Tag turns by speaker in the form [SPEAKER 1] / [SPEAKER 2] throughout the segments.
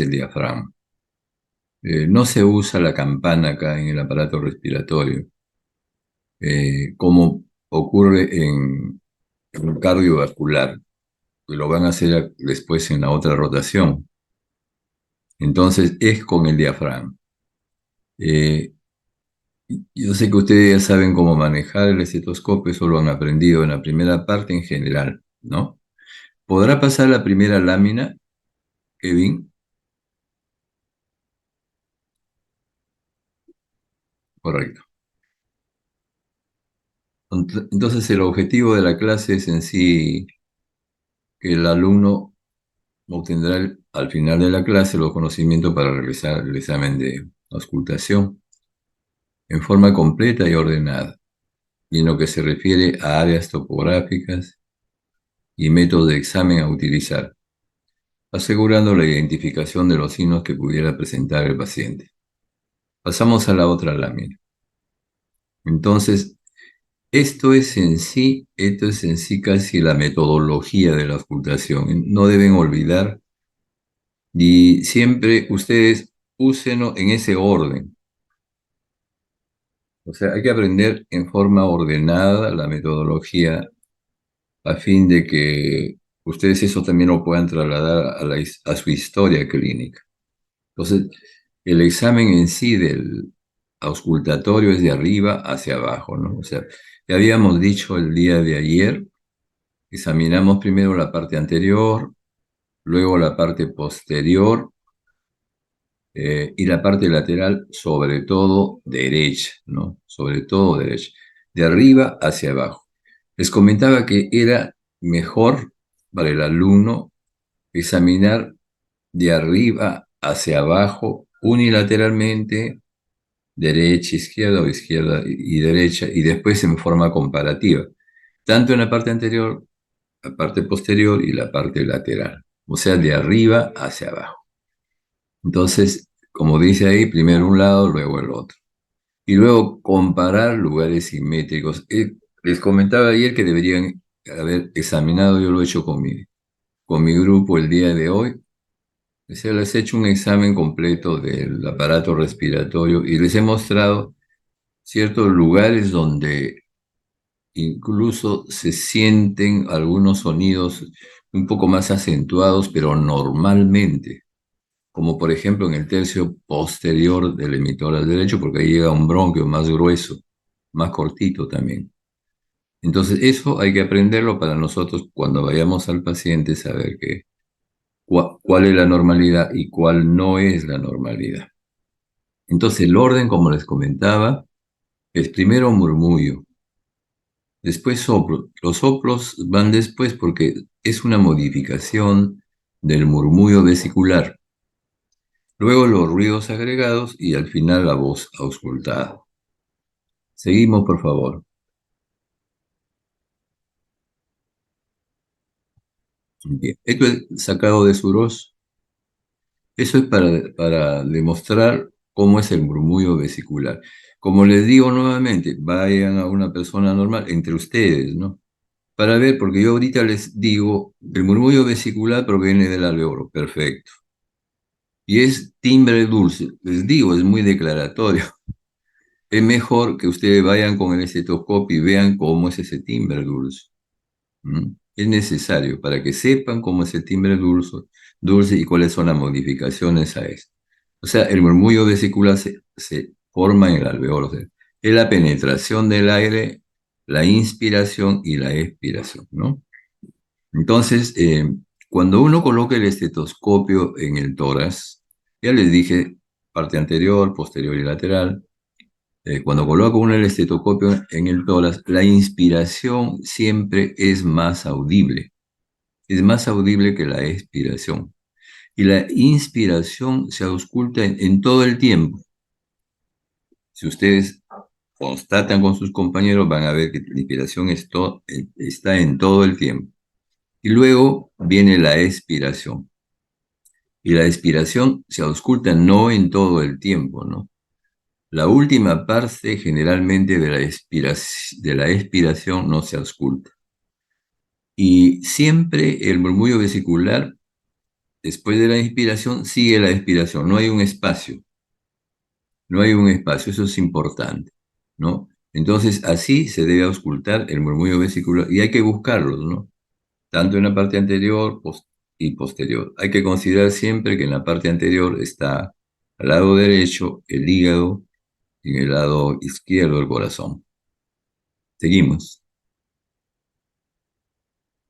[SPEAKER 1] el diafragma. No se usa la campana acá en el aparato respiratorio, como ocurre en un cardiovascular, que lo van a hacer después en la otra rotación. Entonces es con el diafragma. Eh, yo sé que ustedes ya saben cómo manejar el estetoscopio, eso lo han aprendido en la primera parte en general, ¿no? ¿Podrá pasar la primera lámina, Kevin? Correcto. Entonces el objetivo de la clase es en sí que el alumno obtendrá al final de la clase los conocimientos para realizar el examen de auscultación en forma completa y ordenada, y en lo que se refiere a áreas topográficas y métodos de examen a utilizar, asegurando la identificación de los signos que pudiera presentar el paciente. Pasamos a la otra lámina. Entonces, esto es en sí casi la metodología de la auscultación. No deben olvidar y siempre ustedes úsenlo en ese orden. O sea, hay que aprender en forma ordenada la metodología a fin de que ustedes eso también lo puedan trasladar a su historia clínica. Entonces, el examen en sí del auscultatorio es de arriba hacia abajo, ¿no? O sea, ya habíamos dicho el día de ayer, examinamos primero la parte anterior, luego la parte posterior y la parte lateral, sobre todo derecha, ¿no? Sobre todo derecha, de arriba hacia abajo. Les comentaba que era mejor para el alumno examinar de arriba hacia abajo unilateralmente, derecha, izquierda o izquierda y derecha, y después en forma comparativa, tanto en la parte anterior, la parte posterior y la parte lateral, o sea, de arriba hacia abajo. Entonces, como dice ahí, primero un lado, luego el otro. Y luego comparar lugares simétricos. Les comentaba ayer que deberían haber examinado, yo lo he hecho con mi grupo el día de hoy. Les he hecho un examen completo del aparato respiratorio y les he mostrado ciertos lugares donde incluso se sienten algunos sonidos un poco más acentuados, pero normalmente, como por ejemplo en el tercio posterior del emitor al derecho, porque ahí llega un bronquio más grueso, más cortito también. Entonces, eso hay que aprenderlo para nosotros cuando vayamos al paciente, saber cuál es la normalidad y cuál no es la normalidad. Entonces, el orden, como les comentaba, es primero murmullo, después soplo. Los soplos van después porque es una modificación del murmullo vesicular. Luego los ruidos agregados y al final la voz auscultada. Seguimos, por favor. Bien. Esto es sacado de Suros. Eso es para demostrar cómo es el murmullo vesicular. Como les digo nuevamente, vayan a una persona normal entre ustedes, ¿no? Para ver, porque yo ahorita les digo, el murmullo vesicular proviene del alveolo, perfecto. Y es timbre dulce, les digo, es muy declaratorio. Es mejor que ustedes vayan con el estetoscopio y vean cómo es ese timbre dulce. ¿Mm? Es necesario para que sepan cómo es el timbre dulce y cuáles son las modificaciones a esto. O sea, el murmullo vesicular se forma en el alveolo. O sea, es la penetración del aire, la inspiración y la expiración, ¿no? Entonces, cuando uno coloca el estetoscopio en el tórax, ya les dije, parte anterior, posterior y lateral, cuando coloco uno el estetoscopio en el tórax, la inspiración siempre es más audible que la expiración. Y la inspiración se ausculta en todo el tiempo. Si ustedes constatan con sus compañeros, van a ver que la inspiración está en todo el tiempo. Y luego viene la expiración. Y la expiración se ausculta no en todo el tiempo, ¿no? La última parte generalmente de la expiración no se ausculta. Y siempre el murmullo vesicular Después de la inspiración sigue la expiración, no hay un espacio, no hay un espacio, eso es importante, ¿no? Entonces, así se debe auscultar el murmullo vesicular y hay que buscarlos, ¿no? Tanto en la parte anterior y posterior. Hay que considerar siempre que en la parte anterior está al lado derecho el hígado y en el lado izquierdo el corazón. Seguimos.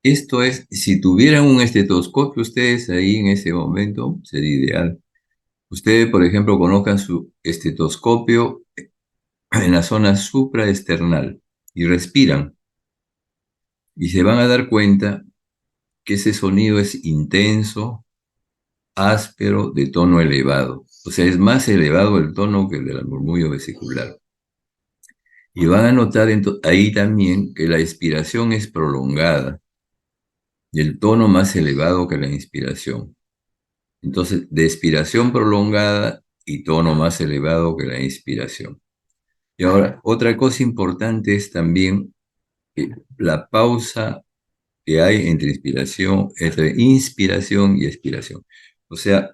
[SPEAKER 1] Esto es, si tuvieran un estetoscopio ustedes ahí en ese momento, sería ideal. Ustedes, por ejemplo, conozcan su estetoscopio en la zona supraesternal y respiran y se van a dar cuenta que ese sonido es intenso, áspero, de tono elevado. O sea, es más elevado el tono que el del murmullo vesicular. Y van a notar ahí también que la expiración es prolongada y el tono más elevado que la inspiración. Entonces, de expiración prolongada y tono más elevado que la inspiración. Y ahora, otra cosa importante es también la pausa que hay entre inspiración y expiración. O sea,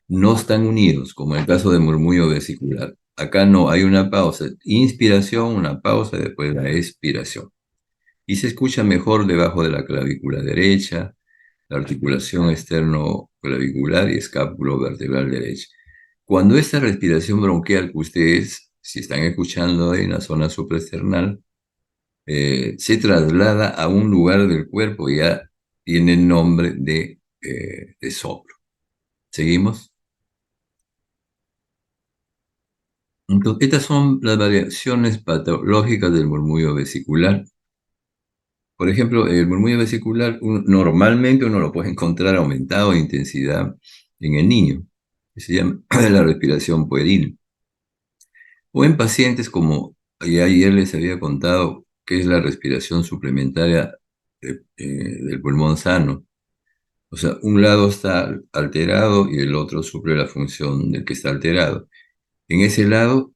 [SPEAKER 1] no están unidos, como en el caso del murmullo vesicular. Acá no, hay una pausa, inspiración, una pausa, y después la expiración. Y se escucha mejor debajo de la clavícula derecha, la articulación externo-clavicular y escápulo-vertebral derecha. Cuando esta respiración bronquial que ustedes, si están escuchando en la zona supraesternal, se traslada a un lugar del cuerpo, ya tiene el nombre de soplo. ¿Seguimos? Entonces, estas son las variaciones patológicas del murmullo vesicular. Por ejemplo, el murmullo vesicular normalmente uno lo puede encontrar aumentado de intensidad en el niño, que se llama la respiración pueril. O en pacientes como ya ayer les había contado, que es la respiración suplementaria del pulmón sano. O sea, un lado está alterado y el otro suple la función del que está alterado. En ese lado,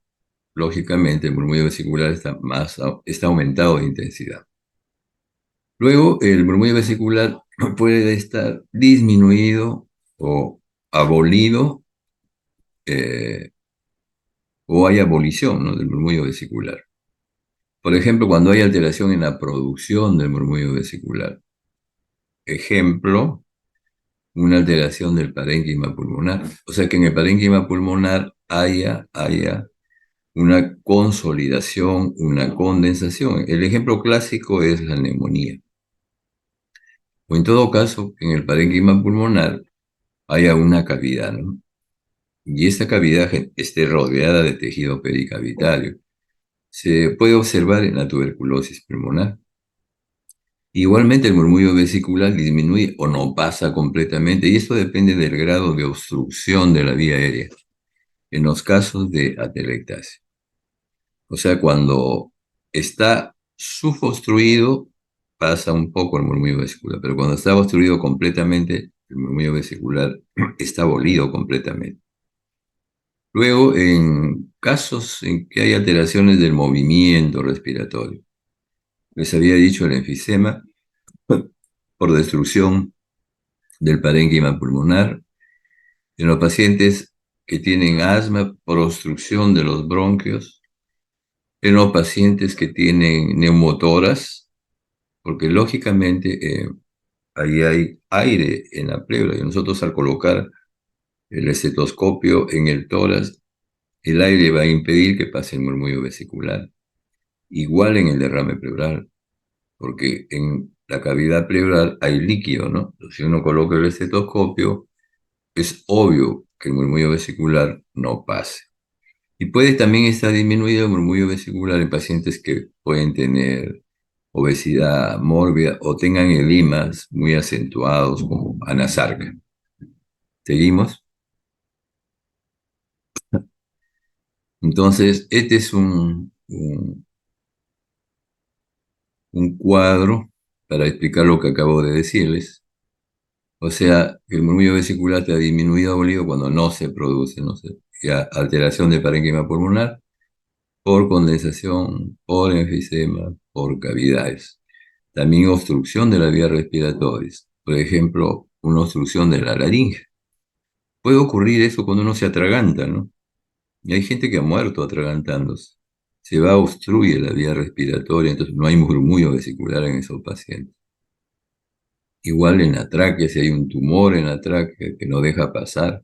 [SPEAKER 1] lógicamente, el murmullo vesicular está aumentado de intensidad. Luego, el murmullo vesicular puede estar disminuido o abolido, eh, o hay abolición, ¿no?, del murmullo vesicular. Por ejemplo, cuando hay alteración en la producción del murmullo vesicular. Ejemplo, una alteración del parénquima pulmonar. O sea, que en el parénquima pulmonar haya una consolidación, una condensación. El ejemplo clásico es la neumonía. O en todo caso, en el parénquima pulmonar haya una cavidad, ¿no? Y esta cavidad esté rodeada de tejido pericavitario. Se puede observar en la tuberculosis pulmonar. Igualmente el murmullo vesicular disminuye o no pasa completamente, y esto depende del grado de obstrucción de la vía aérea en los casos de atelectasia. O sea, cuando está subobstruido, pasa un poco el murmullo vesicular, pero cuando está obstruido completamente, el murmullo vesicular está abolido completamente. Luego, en casos en que hay alteraciones del movimiento respiratorio, les había dicho el enfisema por destrucción del parénquima pulmonar, en los pacientes que tienen asma por obstrucción de los bronquios, en los pacientes que tienen neumotoras, porque lógicamente ahí hay aire en la pleura y nosotros al colocar el estetoscopio en el tórax, el aire va a impedir que pase el murmullo vesicular. Igual en el derrame pleural, porque en la cavidad pleural hay líquido, ¿no? Si uno coloca el estetoscopio, es obvio que el murmullo vesicular no pase. Y puede también estar disminuido el murmullo vesicular en pacientes que pueden tener obesidad mórbida o tengan edemas muy acentuados como anasarca. ¿Seguimos? Entonces, este es un cuadro para explicar lo que acabo de decirles. O sea, el murmullo vesicular te ha disminuido o abolido cuando no se produce, no sé, ya alteración del parénquima pulmonar por condensación, por enfisema, por cavidades. También obstrucción de las vías respiratorias. Por ejemplo, una obstrucción de la laringe. Puede ocurrir eso cuando uno se atraganta, ¿no? Y hay gente que ha muerto atragantándose. Se va, obstruye la vía respiratoria, entonces no hay murmullo vesicular en esos pacientes. Igual en la tráquea, si hay un tumor en la tráquea que no deja pasar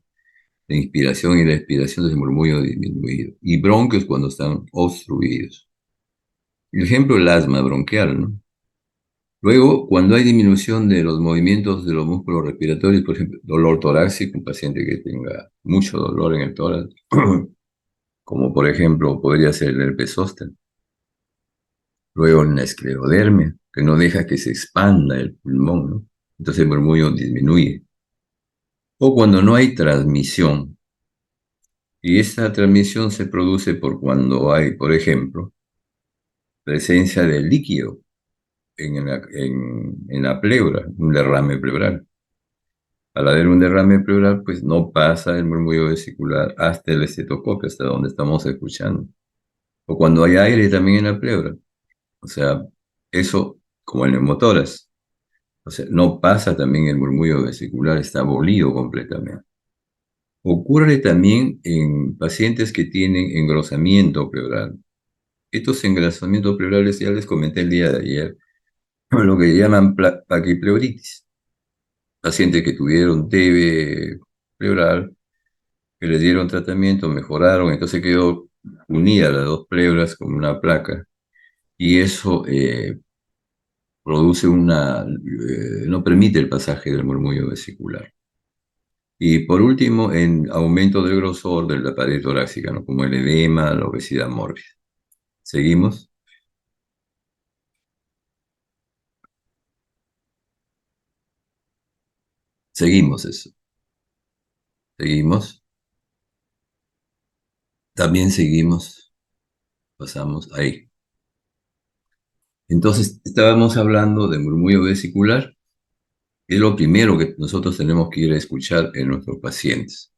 [SPEAKER 1] la inspiración y la expiración del murmullo disminuido. Y bronquios cuando están obstruidos. El ejemplo, el asma bronquial, ¿no? Luego, cuando hay disminución de los movimientos de los músculos respiratorios, por ejemplo, dolor torácico, un paciente que tenga mucho dolor en el tórax, como por ejemplo podría ser el herpes zóster. Luego en la esclerodermia, que no deja que se expanda el pulmón, ¿no? Entonces el murmullo disminuye. O cuando no hay transmisión, y esta transmisión se produce por cuando hay, por ejemplo, presencia de líquido en la pleura, un derrame pleural. Al haber un derrame pleural, pues no pasa el murmullo vesicular hasta el estetoscopio, hasta donde estamos escuchando. O cuando hay aire también en la pleura. O sea, eso como en el neumotórax. O sea, no pasa también el murmullo vesicular, está abolido completamente. Ocurre también en pacientes que tienen engrosamiento pleural. Estos engrosamientos pleurales ya les comenté el día de ayer, lo que llaman paquipleuritis. Pacientes que tuvieron TB pleural, que les dieron tratamiento, mejoraron, entonces quedó unida las dos pleuras con una placa. Y eso produce no permite el pasaje del murmullo vesicular. Y por último, en aumento del grosor de la pared torácica, ¿no? Como el edema, la obesidad mórbida. ¿Seguimos? Seguimos eso. Seguimos. También seguimos. Pasamos ahí. Entonces, estábamos hablando de murmullo vesicular. Es lo primero que nosotros tenemos que ir a escuchar en nuestros pacientes.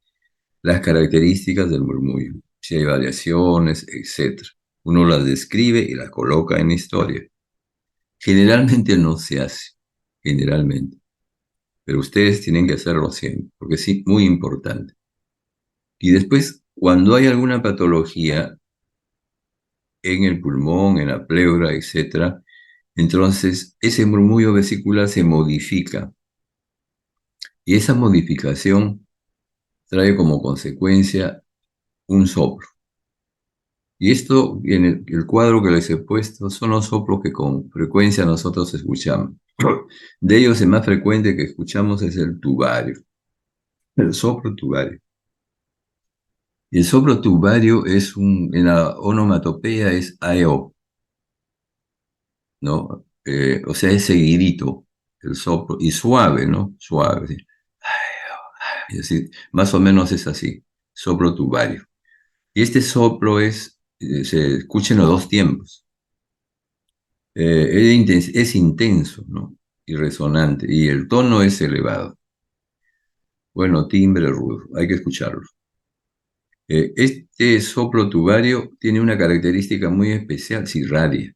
[SPEAKER 1] Las características del murmullo, si hay variaciones, etc. Uno las describe y las coloca en historia. Generalmente no se hace, generalmente, pero ustedes tienen que hacerlo siempre, porque sí, muy importante. Y después, cuando hay alguna patología en el pulmón, en la pleura, etc., entonces ese murmullo vesicular se modifica. Y esa modificación trae como consecuencia un soplo. Y esto, en el cuadro que les he puesto, son los soplos que con frecuencia nosotros escuchamos. De ellos, el más frecuente que escuchamos es el tubario, el soplo tubario. Y el soplo tubario en la onomatopeya es AEO, ¿no? O sea, es seguidito el soplo, y suave, ¿no? Suave, ¿sí? Y así, más o menos es así, soplo tubario. Y este soplo se escucha en los dos tiempos. Es intenso, ¿no? Y resonante, y el tono es elevado. Bueno, timbre rudo, hay que escucharlo. Este soplo tubario tiene una característica muy especial, se irradia.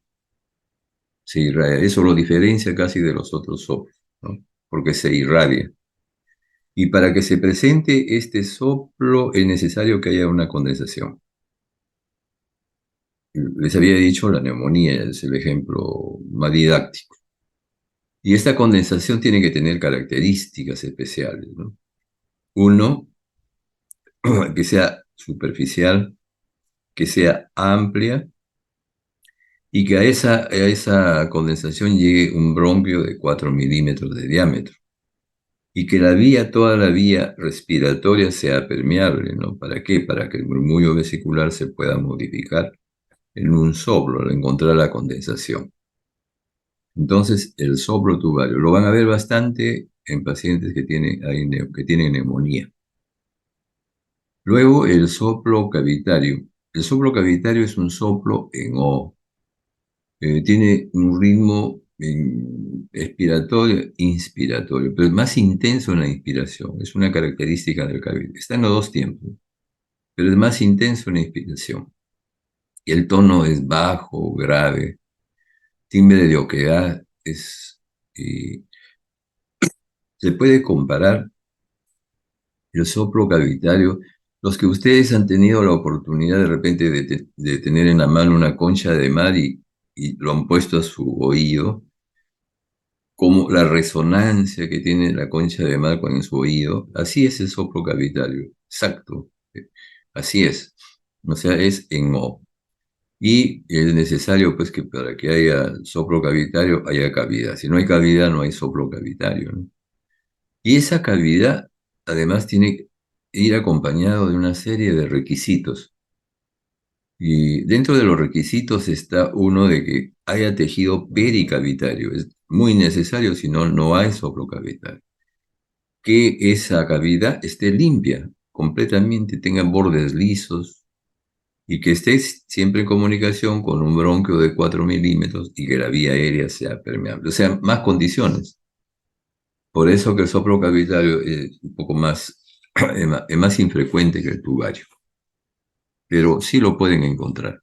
[SPEAKER 1] Se irradia. Eso lo diferencia casi de los otros soplos, ¿no? Porque se irradia. Y para que se presente este soplo es necesario que haya una condensación. Les había dicho la neumonía, es el ejemplo más didáctico. Y esta condensación tiene que tener características especiales, ¿no? Uno, que sea superficial, que sea amplia y que a esa condensación llegue un bronquio de 4 milímetros de diámetro y que toda la vía respiratoria sea permeable, ¿no? ¿Para qué? Para que el murmullo vesicular se pueda modificar en un soplo al encontrar la condensación. Entonces, el soplo tubario lo van a ver bastante en pacientes que tienen neumonía. Luego, el soplo cavitario. El soplo cavitario es un soplo en O. Tiene un ritmo expiratorio, inspiratorio, pero es más intenso en la inspiración. Es una característica del cavitario. Está en los dos tiempos, pero es más intenso en la inspiración. Y el tono es bajo, grave. Timbre de oquedad es se puede comparar el soplo cavitario. Los que ustedes han tenido la oportunidad de repente de tener en la mano una concha de mar y lo han puesto a su oído, como la resonancia que tiene la concha de mar con su oído, así es el soplo cavitario, exacto, así es. O sea, es en O. Y es necesario, pues, que para que haya soplo cavitario haya cavidad. Si no hay cavidad, no hay soplo cavitario, ¿no? Y esa cavidad, además, tiene que ir acompañado de una serie de requisitos. Y dentro de los requisitos está uno de que haya tejido pericavitario. Es muy necesario, si no, no hay soplo cavitario. Que esa cavidad esté limpia, completamente, tenga bordes lisos y que esté siempre en comunicación con un bronquio de 4 milímetros y que la vía aérea sea permeable. O sea, más condiciones. Por eso que el soplo cavitario es un poco más, es más infrecuente que el tubario, pero sí lo pueden encontrar.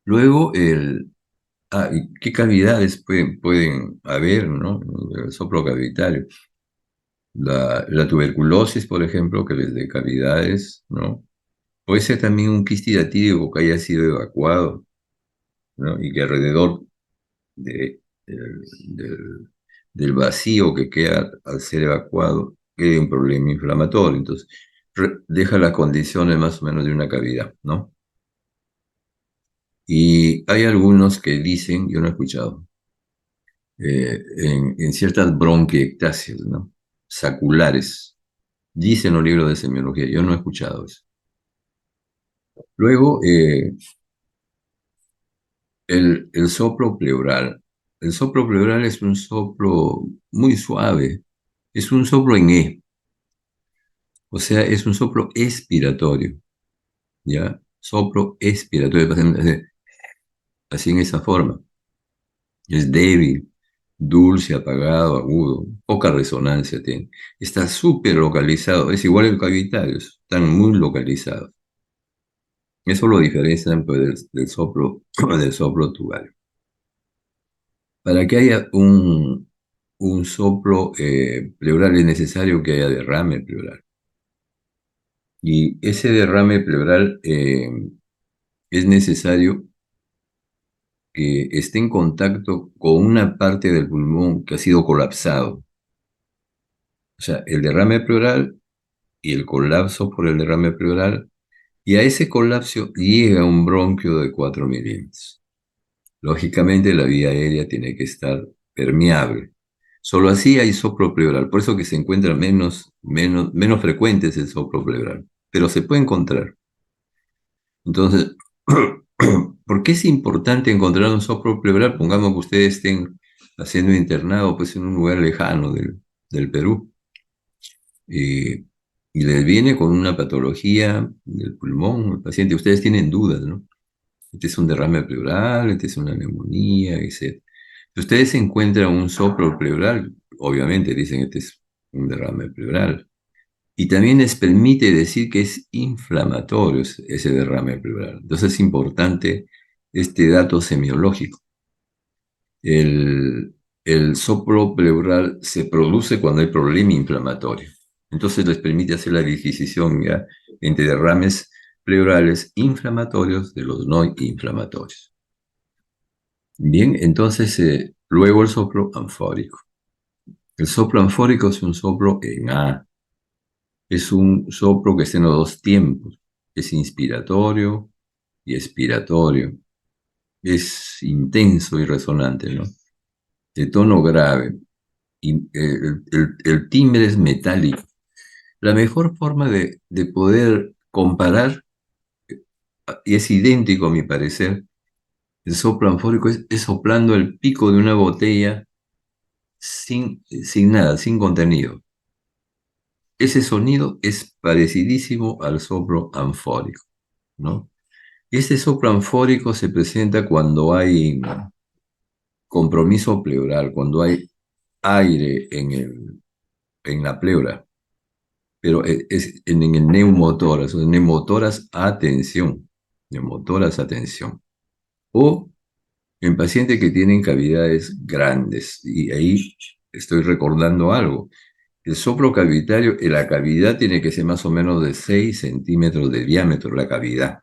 [SPEAKER 1] Luego, ¿y qué cavidades pueden haber, ¿no? El soplo cavitario. La tuberculosis, por ejemplo, que les dé cavidades, ¿no? Puede ser también un quiste hidatídico que haya sido evacuado, ¿no? Y que alrededor de- del, del- del vacío que queda al ser evacuado quede un problema inflamatorio. Entonces, deja las condiciones más o menos de una cavidad, ¿no? Y hay algunos que dicen, yo no he escuchado, en ciertas bronquiectasias, ¿no? Saculares. Dicen los libros de semiología, yo no he escuchado eso. Luego, el soplo pleural. El soplo pleural es un soplo muy suave, es un soplo en E, o sea, es un soplo expiratorio, ¿ya? Soplo expiratorio, así en esa forma. Es débil, dulce, apagado, agudo, poca resonancia tiene. Está súper localizado, es igual el cavitario, están muy localizados. Eso lo diferencian pues, del soplo, del soplo tubal. Para que haya un soplo pleural es necesario que haya derrame pleural. Y ese derrame pleural es necesario que esté en contacto con una parte del pulmón que ha sido colapsado. O sea, el derrame pleural y el colapso por el derrame pleural, y a ese colapso llega un bronquio de 4 milímetros. Lógicamente la vía aérea tiene que estar permeable. Solo así hay soplo pleural, por eso que se encuentra menos frecuente es el soplo pleural, pero se puede encontrar. Entonces, ¿por qué es importante encontrar un soplo pleural? Pongamos que ustedes estén haciendo internado pues, en un lugar lejano del Perú y les viene con una patología del pulmón, el paciente, ustedes tienen dudas, ¿no? Este es un derrame pleural, este es una neumonía, etc. Si ustedes encuentran un soplo pleural, obviamente dicen este es un derrame pleural. Y también les permite decir que es inflamatorio ese derrame pleural. Entonces es importante este dato semiológico. El, el soplo pleural se produce cuando hay problema inflamatorio. Entonces les permite hacer la disquisición ya entre derrames pleurales inflamatorios de los no inflamatorios. Bien, entonces luego el soplo anfórico. El soplo anfórico es un soplo en A. Es un soplo que está en los dos tiempos. Es inspiratorio y expiratorio. Es intenso y resonante, ¿no? De tono grave. Y, el timbre es metálico. La mejor forma de poder comparar, y es idéntico a mi parecer, el soplo anfórico es soplando el pico de una botella sin nada, sin contenido. Ese sonido es parecidísimo al soplo anfórico, ¿no? Este soplo anfórico se presenta cuando hay compromiso pleural, cuando hay aire en la pleura, pero es en el neumotórax, o neumotórax atención, neumotórax atención. O en pacientes que tienen cavidades grandes, y ahí estoy recordando algo. El soplo cavitario, la cavidad tiene que ser más o menos de 6 centímetros de diámetro, la cavidad.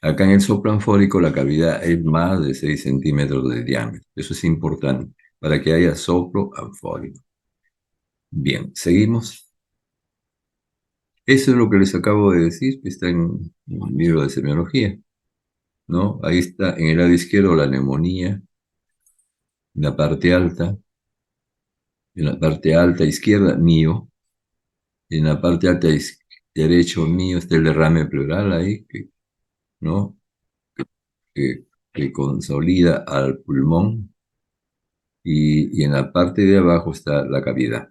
[SPEAKER 1] Acá en el soplo anfórico la cavidad es más de 6 centímetros de diámetro. Eso es importante para que haya soplo anfórico. Bien, seguimos. Eso es lo que les acabo de decir, que está en un libro de semiología, ¿no? Ahí está en el lado izquierdo la neumonía, en la parte alta, izquierda, mío, y en la parte alta derecho mío está el derrame pleural ahí, ¿no? Que, que consolida al pulmón, y en la parte de abajo está la cavidad.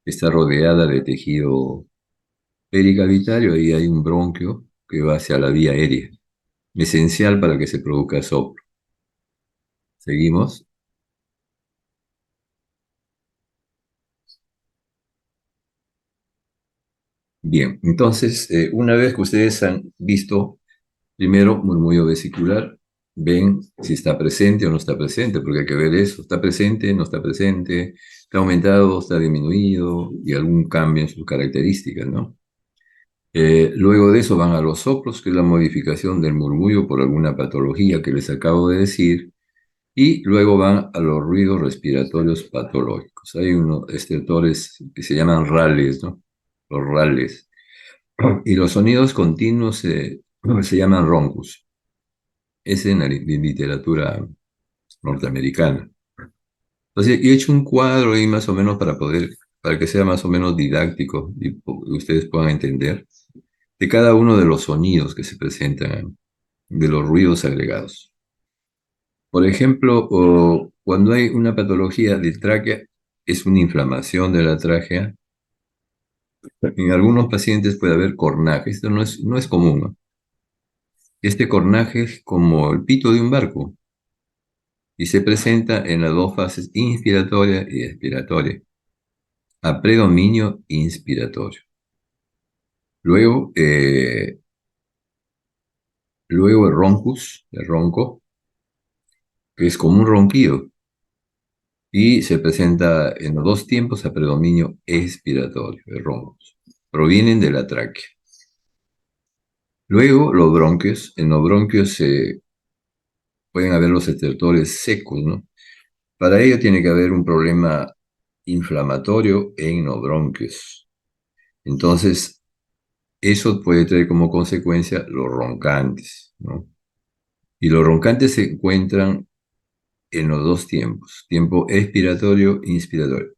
[SPEAKER 1] Está rodeada de tejido pericavitario y hay un bronquio que va hacia la vía aérea, esencial para que se produzca soplo. Seguimos. Bien, entonces, una vez que ustedes han visto primero murmullo vesicular, ven si está presente o no está presente, porque hay que ver eso, está presente, no está presente, está aumentado, está disminuido, y algún cambio en sus características, ¿no? Luego de eso van a los soplos, que es la modificación del murmullo por alguna patología que les acabo de decir, y luego van a los ruidos respiratorios patológicos. Hay unos estertores que se llaman rales, ¿no? Los rales. Y los sonidos continuos se llaman roncus. Es en la literatura norteamericana. Entonces, yo he hecho un cuadro ahí más o menos para que sea más o menos didáctico y ustedes puedan entender de cada uno de los sonidos que se presentan, de los ruidos agregados. Por ejemplo, cuando hay una patología de tráquea, es una inflamación de la tráquea. En algunos pacientes puede haber cornaje. Esto no es común, ¿no? Este cornaje es como el pito de un barco y se presenta en las dos fases inspiratoria y expiratoria, a predominio inspiratorio. Luego, luego el roncus, el ronco, que es como un ronquido, y se presenta en los dos tiempos a predominio expiratorio, el roncus. Provienen de la tráquea. Luego, los bronquios. En los bronquios pueden haber los estertores secos, ¿no? Para ello tiene que haber un problema inflamatorio en los bronquios. Entonces, eso puede traer como consecuencia los roncantes, ¿no? Y los roncantes se encuentran en los dos tiempos, tiempo expiratorio e inspiratorio,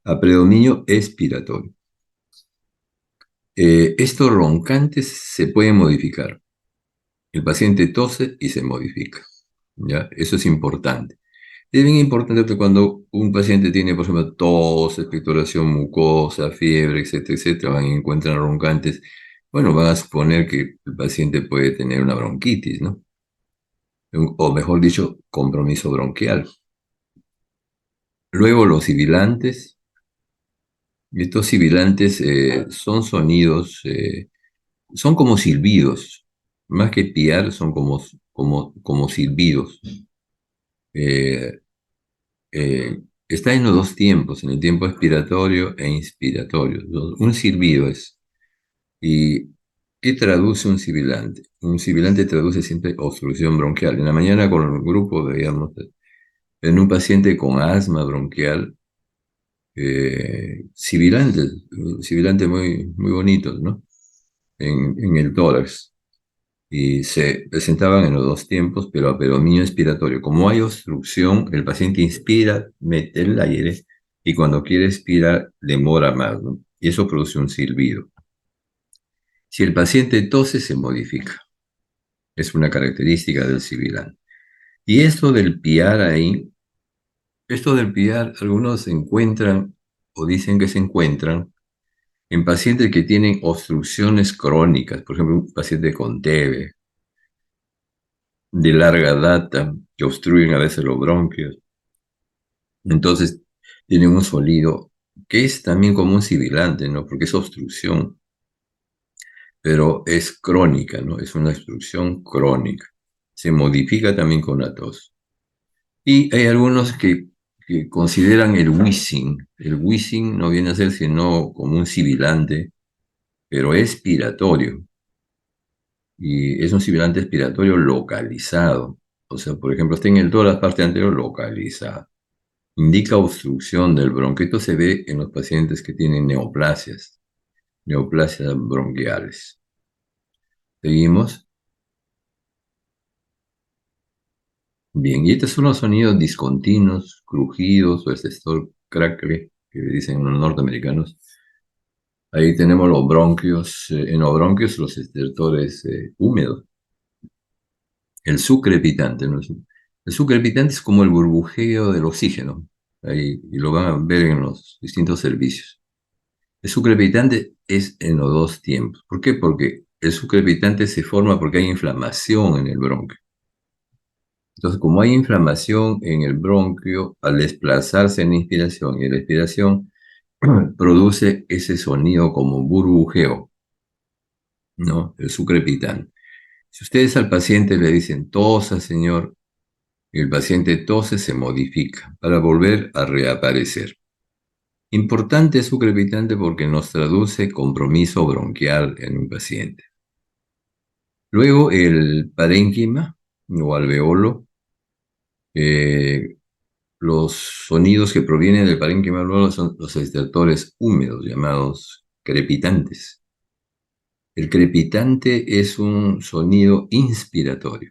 [SPEAKER 1] a predominio expiratorio. Estos roncantes se pueden modificar. El paciente tose y se modifica, ¿ya? Eso es importante. Es bien importante que cuando un paciente tiene, por ejemplo, tos, expectoración mucosa, fiebre, etcétera, etcétera, van y encuentran roncantes, bueno, van a suponer que el paciente puede tener una bronquitis, ¿no? O mejor dicho, compromiso bronquial. Luego los sibilantes. Estos sibilantes son sonidos, son como silbidos. Más que piar, son como silbidos. Eh, Está en los dos tiempos, en el tiempo expiratorio e inspiratorio. Un silbido es. ¿Y qué traduce un sibilante? Un sibilante traduce siempre obstrucción bronquial. En la mañana con el grupo veíamos en un paciente con asma bronquial, sibilantes muy, muy bonitos, ¿no? En el tórax. Y se presentaban en los dos tiempos, pero a predominio expiratorio. Como hay obstrucción, el paciente inspira, mete el aire, y cuando quiere expirar, demora más, ¿no? Y eso produce un silbido. Si el paciente tose, se modifica. Es una característica del sibilante. Y esto del piar, algunos se encuentran o dicen que se encuentran en pacientes que tienen obstrucciones crónicas, por ejemplo, un paciente con TB, de larga data, que obstruyen a veces los bronquios. Entonces, tienen un sonido que es también como un sibilante, ¿no? Porque es obstrucción, pero es crónica, ¿no? Es una obstrucción crónica. Se modifica también con la tos. Y hay algunos que que consideran el wheezing. El wheezing no viene a ser sino como un sibilante, pero expiratorio. Y es un sibilante expiratorio localizado. O sea, por ejemplo, está en toda la parte anterior localizada. Indica obstrucción del bronquio. Esto se ve en los pacientes que tienen neoplasias bronquiales. Seguimos. Bien, y estos son los sonidos discontinuos, crujidos o el sector crackle, que dicen los norteamericanos. Ahí tenemos los bronquios, en los bronquios los estertores húmedos. El sucrepitante, ¿no? El sucrepitante es como el burbujeo del oxígeno, ahí, y lo van a ver en los distintos servicios. El sucrepitante es en los dos tiempos. ¿Por qué? Porque el sucrepitante se forma porque hay inflamación en el bronquio. Entonces, como hay inflamación en el bronquio, al desplazarse en la inspiración y en la expiración, produce ese sonido como burbujeo, ¿no? El sucrepitante. Si ustedes al paciente le dicen tosa, señor, y el paciente tose, se modifica para volver a reaparecer. Importante el sucrepitante porque nos traduce compromiso bronquial en un paciente. Luego el parénquima o alveolo. Los sonidos que provienen del parénquima alveolar son los estertores húmedos, llamados crepitantes. El crepitante es un sonido inspiratorio.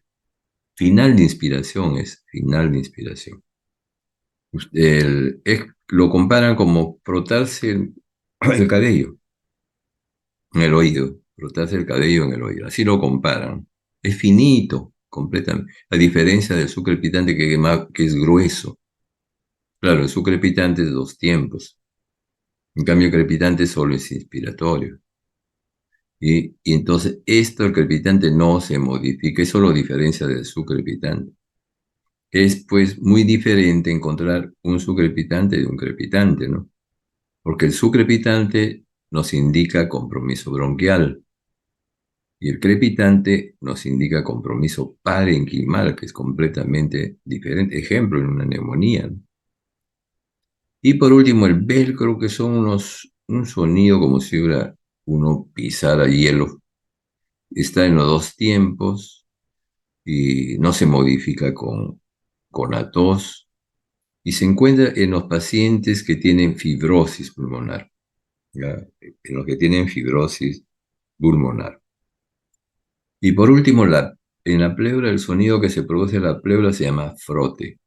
[SPEAKER 1] Final de inspiración es final de inspiración. Lo comparan como frotarse el cabello en el oído, frotarse el cabello en el oído. Así lo comparan. Es finito, completamente. A diferencia del sucrepitante que es grueso. Claro, el sucrepitante es de dos tiempos. En cambio, el crepitante solo es inspiratorio. Y entonces esto, el crepitante no se modifica, eso lo diferencia del sucrepitante. Es pues muy diferente encontrar un sucrepitante de un crepitante, ¿no? Porque el sucrepitante nos indica compromiso bronquial y el crepitante nos indica compromiso parenquimal, que es completamente diferente. Ejemplo, en una neumonía, ¿no? Y por último, el velcro, que son un sonido como si hubiera uno pisara hielo. Está en los dos tiempos y no se modifica con la tos y se encuentra en los pacientes que tienen fibrosis pulmonar, ¿ya? En los que tienen fibrosis pulmonar. Y por último, en la pleura, el sonido que se produce en la pleura se llama frote.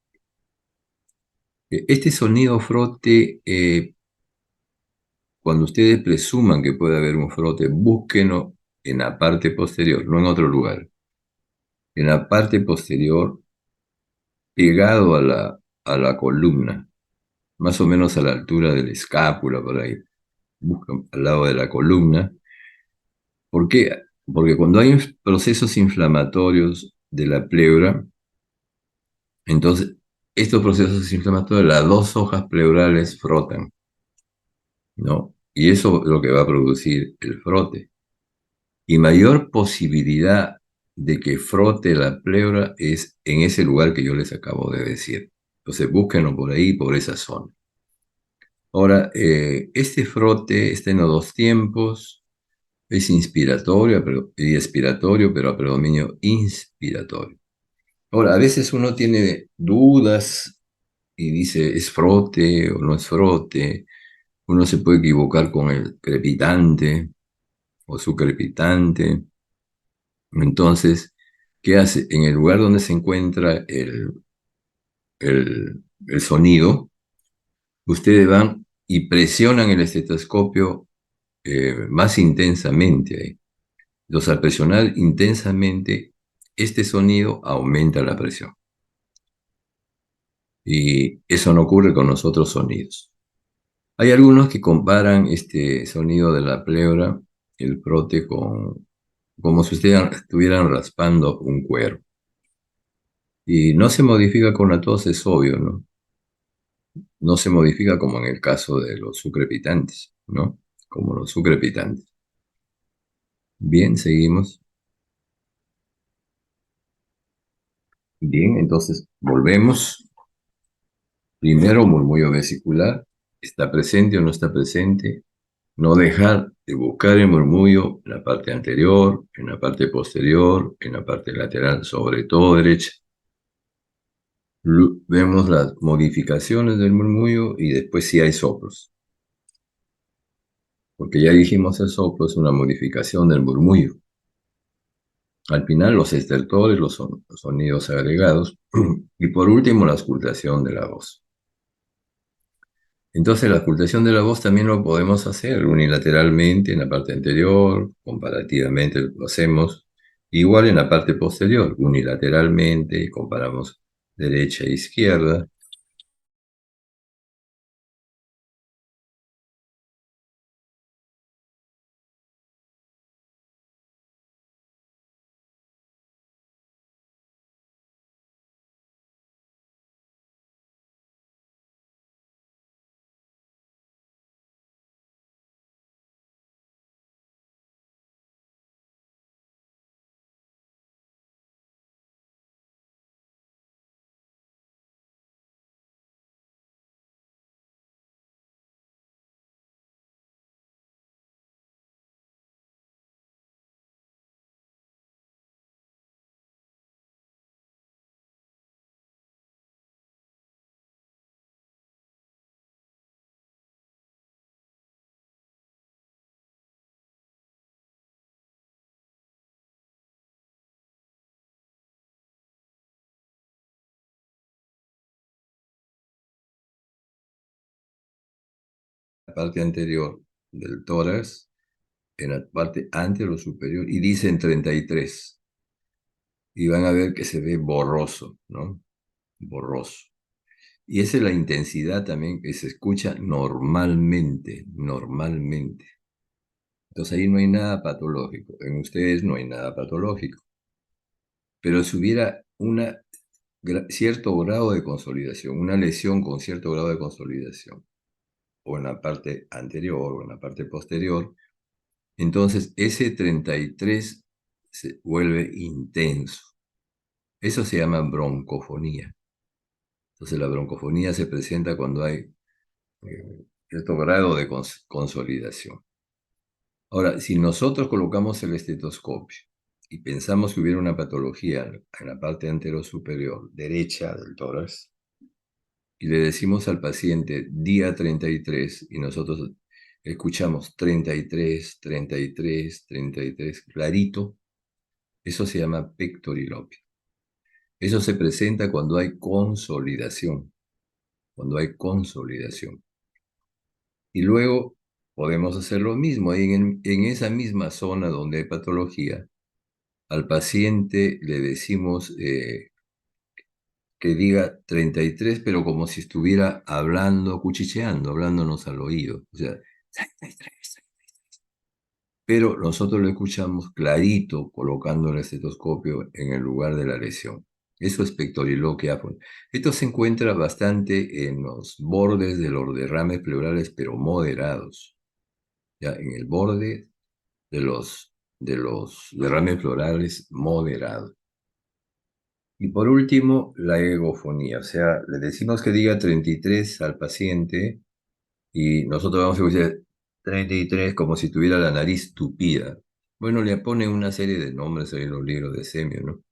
[SPEAKER 1] Este sonido frote, cuando ustedes presuman que puede haber un frote, búsquenlo en la parte posterior, no en otro lugar. En la parte posterior, pegado a la columna, más o menos a la altura de la escápula, por ahí, busca al lado de la columna. ¿Por qué? Porque cuando hay procesos inflamatorios de la pleura, entonces estos procesos inflamatorios, las dos hojas pleurales frotan, ¿no? Y eso es lo que va a producir el frote. Y mayor posibilidad de que frote la pleura es en ese lugar que yo les acabo de decir. Entonces búsquenlo por ahí, por esa zona. Ahora, este frote está en los dos tiempos, es inspiratorio y expiratorio, pero a predominio inspiratorio. Ahora, a veces uno tiene dudas y dice, ¿es frote o no es frote? Uno se puede equivocar con el crepitante o su crepitante. Entonces, ¿qué hace? En el lugar donde se encuentra el sonido, ustedes van y presionan el estetoscopio más intensamente ahí. Entonces, al presionar intensamente, este sonido aumenta la presión. Y eso no ocurre con los otros sonidos. Hay algunos que comparan este sonido de la pleura, el frote, como si ustedes estuvieran raspando un cuero. Y no se modifica con la tos, es obvio, ¿no? No se modifica como en el caso de los sucrepitantes, ¿no? Como los sucrepitantes. Bien, seguimos. Bien, entonces volvemos. Primero, murmullo vesicular, ¿está presente o no está presente? No dejar de buscar el murmullo en la parte anterior, en la parte posterior, en la parte lateral, sobre todo derecha. Vemos las modificaciones del murmullo y después si hay soplos, porque ya dijimos el soplo es una modificación del murmullo. Al final los estertores, los sonidos agregados y por último la auscultación de la voz. Entonces la auscultación de la voz también lo podemos hacer unilateralmente en la parte anterior, comparativamente lo hacemos, igual en la parte posterior, unilateralmente, comparamos derecha e izquierda. La parte anterior del tórax, en la parte anterior superior, y dicen 33, y van a ver que se ve borroso, ¿no? Borroso. Y esa es la intensidad también que se escucha normalmente, normalmente. Entonces ahí no hay nada patológico. En ustedes no hay nada patológico. Pero si hubiera cierto grado de consolidación, una lesión con cierto grado de consolidación, o en la parte anterior o en la parte posterior, entonces ese 33 se vuelve intenso. Eso se llama broncofonía. Entonces la broncofonía se presenta cuando hay cierto grado de consolidación. Ahora, si nosotros colocamos el estetoscopio y pensamos que hubiera una patología en la parte anterosuperior derecha del tórax, y le decimos al paciente día 33 y nosotros escuchamos 33, 33, 33, clarito, eso se llama pectorilopia. Eso se presenta cuando hay consolidación, cuando hay consolidación. Y luego podemos hacer lo mismo ahí en esa misma zona donde hay patología. Al paciente le decimos que diga 33, pero como si estuviera hablando, cuchicheando, hablándonos al oído. O sea, 33. Pero nosotros lo escuchamos clarito colocando el estetoscopio en el lugar de la lesión. Eso es pectoriloquia. Esto se encuentra bastante en los bordes de los derrames pleurales, pero moderados. Ya en el borde de los derrames pleurales moderados. Y por último, la egofonía. O sea, le decimos que diga 33 al paciente y nosotros vamos a escuchar 33 como si tuviera la nariz tupida. Bueno, le ponen una serie de nombres ahí en los libros de Semio, ¿no?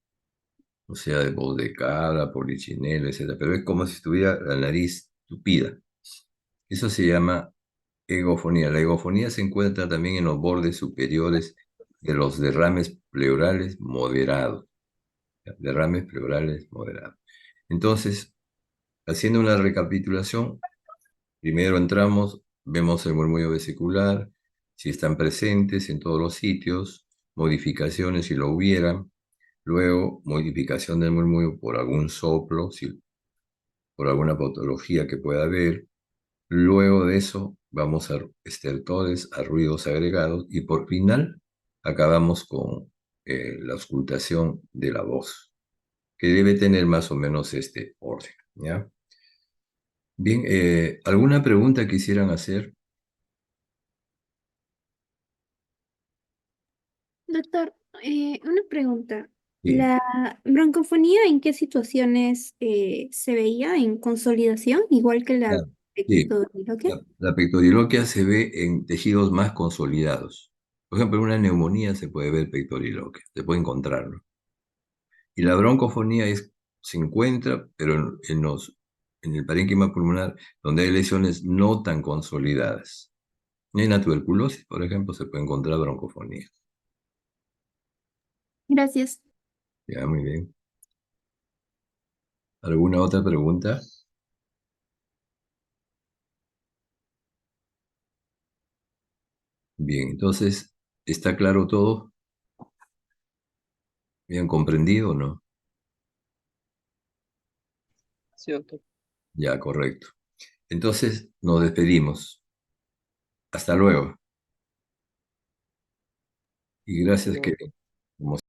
[SPEAKER 1] O sea, de voz de cabra, polichinelo, etc. Pero es como si estuviera la nariz tupida. Eso se llama egofonía. La egofonía se encuentra también en los bordes superiores de los derrames pleurales moderados. Derrames pleurales moderados. Entonces, haciendo una recapitulación, primero entramos, vemos el murmullo vesicular, si están presentes en todos los sitios, modificaciones si lo hubieran, luego modificación del murmullo por algún soplo, si, por alguna patología que pueda haber, luego de eso vamos a estertores, a ruidos agregados y por final acabamos con la auscultación de la voz, que debe tener más o menos este orden, ¿ya? Bien, ¿alguna pregunta quisieran hacer?
[SPEAKER 2] Doctor, una pregunta.
[SPEAKER 1] Sí,
[SPEAKER 2] ¿La broncofonía en qué situaciones se veía? ¿En consolidación, igual que la
[SPEAKER 1] claro. Sí,
[SPEAKER 2] pectodiloquia?
[SPEAKER 1] la pectoriloquia se ve en tejidos más consolidados. Por ejemplo, en una neumonía se puede ver pectoriloquia, se puede encontrarlo. Y la broncofonía se encuentra, pero en el parénquima pulmonar, donde hay lesiones no tan consolidadas. En la tuberculosis, por ejemplo, se puede encontrar broncofonía.
[SPEAKER 2] Gracias.
[SPEAKER 1] Ya, muy bien. ¿Alguna otra pregunta? Bien, entonces, ¿está claro todo? ¿Bien comprendido o no?
[SPEAKER 3] Sí, doctor.
[SPEAKER 1] Ya, correcto. Entonces, nos despedimos. Hasta luego. Y
[SPEAKER 3] Hasta
[SPEAKER 1] gracias que,
[SPEAKER 3] luego.
[SPEAKER 1] como